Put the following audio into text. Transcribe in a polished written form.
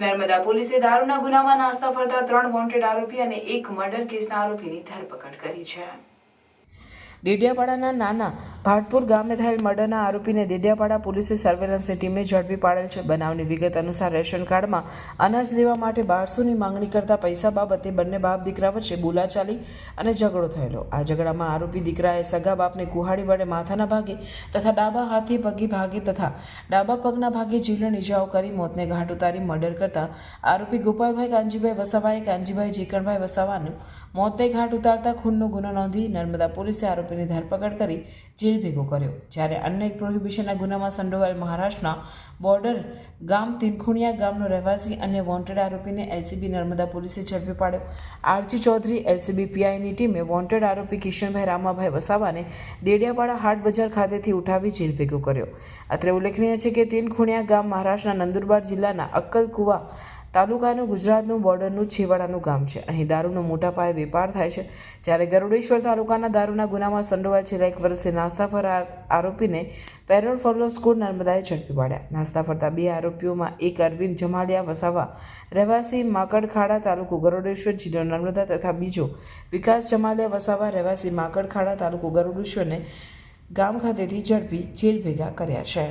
નર્મદા પોલીસે દારૂના ગુનામાં નાસ્તા ફરતા 3 વોન્ટેડ આરોપી અને 1 મર્ડર કેસના આરોપીની ધરપકડ કરી છે. દેડિયાપાડાના નાના ભાટપુર ગામે થયેલ મર્ડરના આરોપીને દેડિયાપાડા પોલીસે સર્વેલન્સની ટીમે ઝડપી પાડેલ છે. બનાવની વિગત અનુસાર રેશન કાર્ડમાં અનાજ લેવા માટે 1200ની માંગણી કરતા પૈસા બાબતે બંને બાપ દીકરા વચ્ચે બોલાચાલી અને ઝઘડો થયેલો. આ ઝઘડામાં આરોપી દીકરાએ સગા બાપને કુહાડી વડે માથાના ભાગે તથા ડાબા હાથે પગી ભાગે તથા ડાબા પગના ભાગે જીવલેણ ઇજાઓ કરી મોતને ઘાટ ઉતારી મર્ડર કરતા આરોપી ગોપાલભાઈ કાનજીભાઈ વસાવાએ કાનજીભાઈ જીકણભાઈ વસાવાનું મોતને ઘાટ ઉતારતા ખૂનનો ગુનો નોંધી નર્મદા પોલીસે આરોપીની ધરપકડ કરી જેલ ભેગો કર્યો. જ્યારે અન્ય એક પ્રોહિબિશનના ગુનામાં સંડોવાયેલ મહારાષ્ટ્રના બોર્ડર ગામ તીનખુણિયા ગામનો રહેવાસી અન્ય વોન્ટેડ આરોપીને એલસીબી નર્મદા પોલીસે ઝડપી પાડ્યો. આરજી ચૌધરી એલસીબી પીઆઈની ટીમે વોન્ટેડ આરોપી કિશનભાઈ રામાભાઈ વસાવાને દેડિયાપાડા હાટ બજાર ખાતેથી ઉઠાવી જેલ ભેગો કર્યો. અત્રે ઉલ્લેખનીય છે કે તીનખુણિયા ગામ મહારાષ્ટ્રના નંદુરબાર જિલ્લાના અક્કલકુવા તાલુકાનું ગુજરાતનું બોર્ડરનું છેવાડાનું ગામ છે. અહીં દારૂનો મોટા પાયે વેપાર થાય છે. જ્યારે ગરુડેશ્વર તાલુકાના દારૂના ગુનામાં સંડોવાયેલ છેલ્લા 1 વર્ષથી નાસ્તા ફર આરોપીને પેરોલ ફોલો સ્કૂલ નર્મદાએ ઝડપી પાડ્યા. નાસ્તા ફરતા 2 આરોપીઓમાં એક અરવિંદ જમાલિયા વસાવા રહેવાસી માકડખાડા તાલુકો ગરુડેશ્વર જિલ્લો નર્મદા તથા બીજો વિકાસ જમાલિયા વસાવા રહેવાસી માકડખાડા તાલુકો ગરુડેશ્વરને ગામ ખાતેથી ઝડપી જેલ ભેગા કર્યા છે.